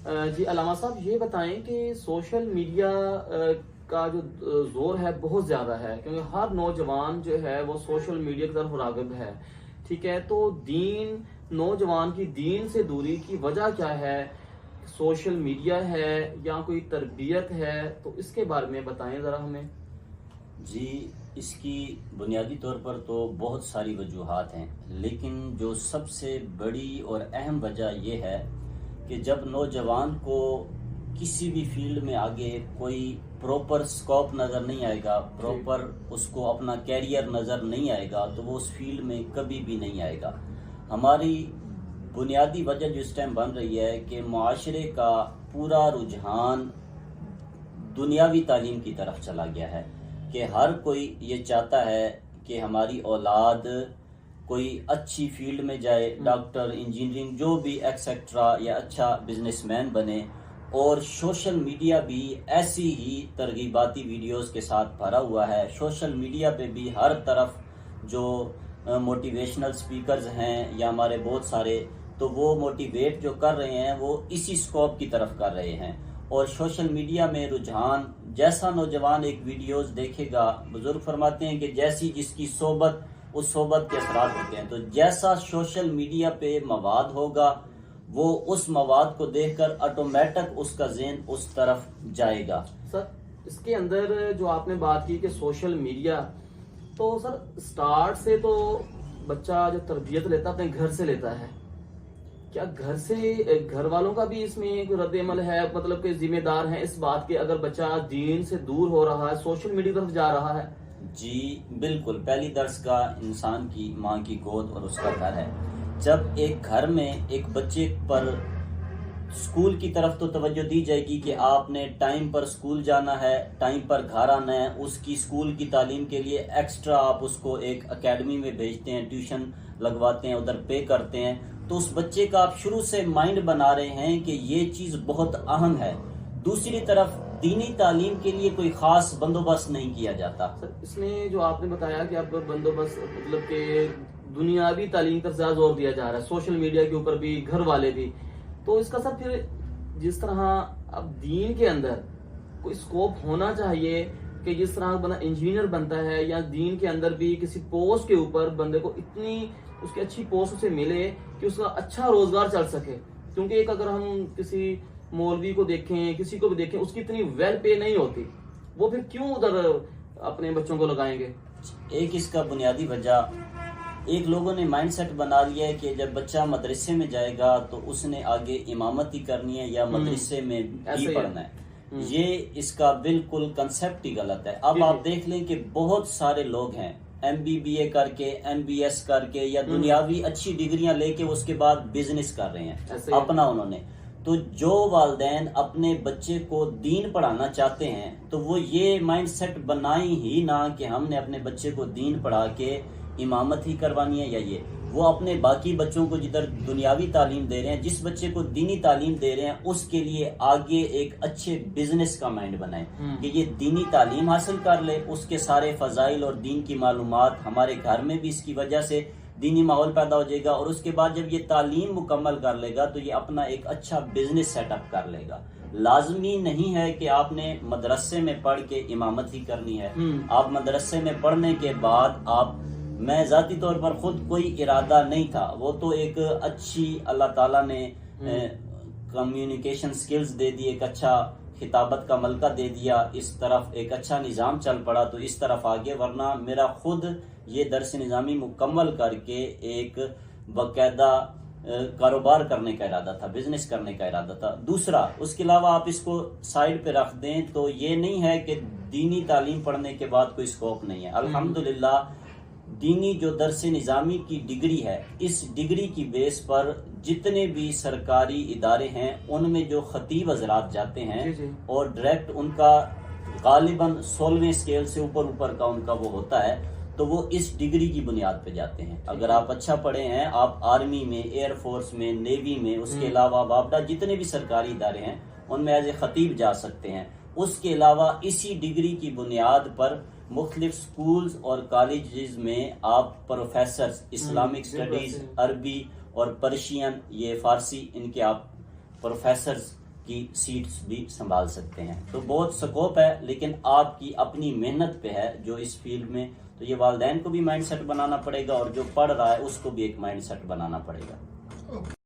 جی علامہ صاحب یہ بتائیں کہ سوشل میڈیا کا جو زور ہے بہت زیادہ ہے، کیونکہ ہر نوجوان جو ہے وہ سوشل میڈیا کی طرف راغب ہے، ٹھیک ہے؟ تو نوجوان کی دین سے دوری کی وجہ کیا ہے؟ سوشل میڈیا ہے یا کوئی تربیت ہے؟ تو اس کے بارے میں بتائیں ذرا ہمیں۔ جی، اس کی بنیادی طور پر تو بہت ساری وجوہات ہیں، لیکن جو سب سے بڑی اور اہم وجہ یہ ہے کہ جب نوجوان کو کسی بھی فیلڈ میں آگے کوئی پراپر سکوپ نظر نہیں آئے گا، پراپر اس کو اپنا کیریئر نظر نہیں آئے گا، تو وہ اس فیلڈ میں کبھی بھی نہیں آئے گا۔ ہماری بنیادی وجہ جو اس ٹائم بن رہی ہے کہ معاشرے کا پورا رجحان دنیاوی تعلیم کی طرف چلا گیا ہے، کہ ہر کوئی یہ چاہتا ہے کہ ہماری اولاد کوئی اچھی فیلڈ میں جائے، ڈاکٹر، انجینئرنگ، جو بھی ایکسیکٹرا، یا اچھا بزنس مین بنے، اور سوشل میڈیا بھی ایسی ہی ترغیباتی ویڈیوز کے ساتھ بھرا ہوا ہے۔ سوشل میڈیا پہ بھی ہر طرف جو موٹیویشنل سپیکرز ہیں یا ہمارے بہت سارے، تو وہ موٹیویٹ جو کر رہے ہیں وہ اسی سکوپ کی طرف کر رہے ہیں۔ اور سوشل میڈیا میں رجحان، جیسا نوجوان ایک ویڈیوز دیکھے گا، بزرگ فرماتے ہیں کہ جیسی جس کی صحبت، اس صحبت کے اثرات ہوتے ہیں، تو جیسا سوشل میڈیا پہ مواد ہوگا وہ اس مواد کو دیکھ کر آٹومیٹک اس کا ذہن اس طرف جائے گا۔ سر اس کے اندر جو آپ نے بات کی کہ سوشل میڈیا، تو سر سٹارٹ سے تو بچہ جو تربیت لیتا ہے اپنے گھر سے لیتا ہے، کیا گھر والوں کا بھی اس میں کوئی رد عمل ہے؟ مطلب کہ ذمہ دار ہیں اس بات کے اگر بچہ دین سے دور ہو رہا ہے، سوشل میڈیا کی طرف جا رہا ہے؟ جی بالکل، پہلی درس کا انسان کی ماں کی گود اور اس کا گھر ہے۔ جب ایک گھر میں ایک بچے پر اسکول کی طرف تو توجہ دی جائے گی کہ آپ نے ٹائم پر اسکول جانا ہے، ٹائم پر گھر آنا ہے، اس کی اسکول کی تعلیم کے لیے ایکسٹرا آپ اس کو ایک اکیڈمی میں بھیجتے ہیں، ٹیوشن لگواتے ہیں، ادھر پے کرتے ہیں، تو اس بچے کا آپ شروع سے مائنڈ بنا رہے ہیں کہ یہ چیز بہت اہم ہے۔ دوسری طرف دینی تعلیم کے لیے کوئی خاص بندوبست نہیں کیا جاتا۔ اس میں جو آپ نے بتایا کہ اب بندوبست مطلب کہ دنیاوی تعلیم پر زیادہ زور دیا جا رہا ہے، سوشل میڈیا کے اوپر بھی، گھر والے بھی، تو اس کا سب پھر جس طرح اب دین کے اندر کوئی سکوپ ہونا چاہیے کہ جس طرح بندہ انجینئر بنتا ہے یا دین کے اندر بھی کسی پوسٹ کے اوپر بندے کو اتنی اس کی اچھی پوسٹ سے ملے کہ اس کا اچھا روزگار چل سکے، کیونکہ ایک اگر ہم کسی مولوی کو دیکھیں، کسی کو بھی دیکھیں، اس کی اتنی ویل پے نہیں ہوتی، وہ پھر کیوں ادھر اپنے بچوں کو لگائیں گے؟ ایک اس کا بنیادی وجہ، ایک لوگوں نے مائنڈ سیٹ بنا لیا ہے کہ جب بچہ مدرسے میں جائے گا تو اس نے آگے امامت ہی کرنی ہے یا مدرسے میں بھی پڑھنا ہے۔ یہ اس کا بالکل کنسیپٹ ہی غلط ہے۔ اب آپ دیکھ لیں کہ بہت سارے لوگ ہیں MBBA کر کے، MBS کر کے، یا دنیاوی اچھی ڈگریاں لے کے اس کے بعد بزنس کر رہے ہیں اپنا انہوں نے۔ تو جو والدین اپنے بچے کو دین پڑھانا چاہتے ہیں تو وہ یہ مائنڈ سیٹ بنائیں ہی نہ کہ ہم نے اپنے بچے کو دین پڑھا کے امامت ہی کروانی ہے، یا یہ وہ اپنے باقی بچوں کو جدھر دنیاوی تعلیم دے رہے ہیں، جس بچے کو دینی تعلیم دے رہے ہیں اس کے لیے آگے ایک اچھے بزنس کا مائنڈ بنائیں کہ یہ دینی تعلیم حاصل کر لے، اس کے سارے فضائل اور دین کی معلومات، ہمارے گھر میں بھی اس کی وجہ سے دینی ماحول پیدا ہو جائے گا، اور اس کے بعد جب یہ تعلیم مکمل کر لے گا تو یہ اپنا ایک اچھا بزنس سیٹ اپ کر لے گا۔ لازمی نہیں ہے کہ آپ نے مدرسے میں پڑھ کے امامت ہی کرنی ہے۔ آپ مدرسے میں پڑھنے کے بعد میں ذاتی طور پر خود کوئی ارادہ نہیں تھا، وہ تو ایک اچھی اللہ تعالیٰ نے کمیونیکیشن سکلز دے دی، ایک اچھا خطابت کا ملکہ دے دیا، اس طرف ایک اچھا نظام چل پڑا تو اس طرف آگے، ورنہ میرا خود یہ درس نظامی مکمل کر کے ایک باقاعدہ کاروبار کرنے کا ارادہ تھا، بزنس کرنے کا ارادہ تھا۔ دوسرا، اس کے علاوہ آپ اس کو سائڈ پہ رکھ دیں تو یہ نہیں ہے کہ دینی تعلیم پڑھنے کے بعد کوئی سکوپ نہیں ہے۔ الحمدللہ دینی جو درس نظامی کی ڈگری ہے، اس ڈگری کی بیس پر جتنے بھی سرکاری ادارے ہیں ان میں جو خطیب حضرات جاتے ہیں اور ڈائریکٹ ان کا غالباً 16ویں اسکیل سے اوپر کا ان کا وہ ہوتا ہے، تو وہ اس ڈگری کی بنیاد پہ جاتے ہیں۔ اگر آپ اچھا پڑھے ہیں، آپ آرمی میں، ایئر فورس میں، نیوی میں، اس کے علاوہ باپڈا جتنے بھی سرکاری ادارے ہیں ان میں ایز اے خطیب جا سکتے ہیں۔ اس کے علاوہ اسی ڈگری کی بنیاد پر مختلف سکولز اور کالجز میں آپ پروفیسرز، اسلامک سٹڈیز، عربی اور پرشین، یہ فارسی، ان کے آپ پروفیسرز کی سیٹس بھی سنبھال سکتے ہیں. تو بہت سکوپ ہے، لیکن آپ کی اپنی محنت پہ ہے جو اس فیلڈ میں. تو یہ والدین کو بھی مائنڈ سیٹ بنانا پڑے گا، اور جو پڑھ رہا ہے اس کو بھی ایک مائنڈ سیٹ بنانا پڑے گا.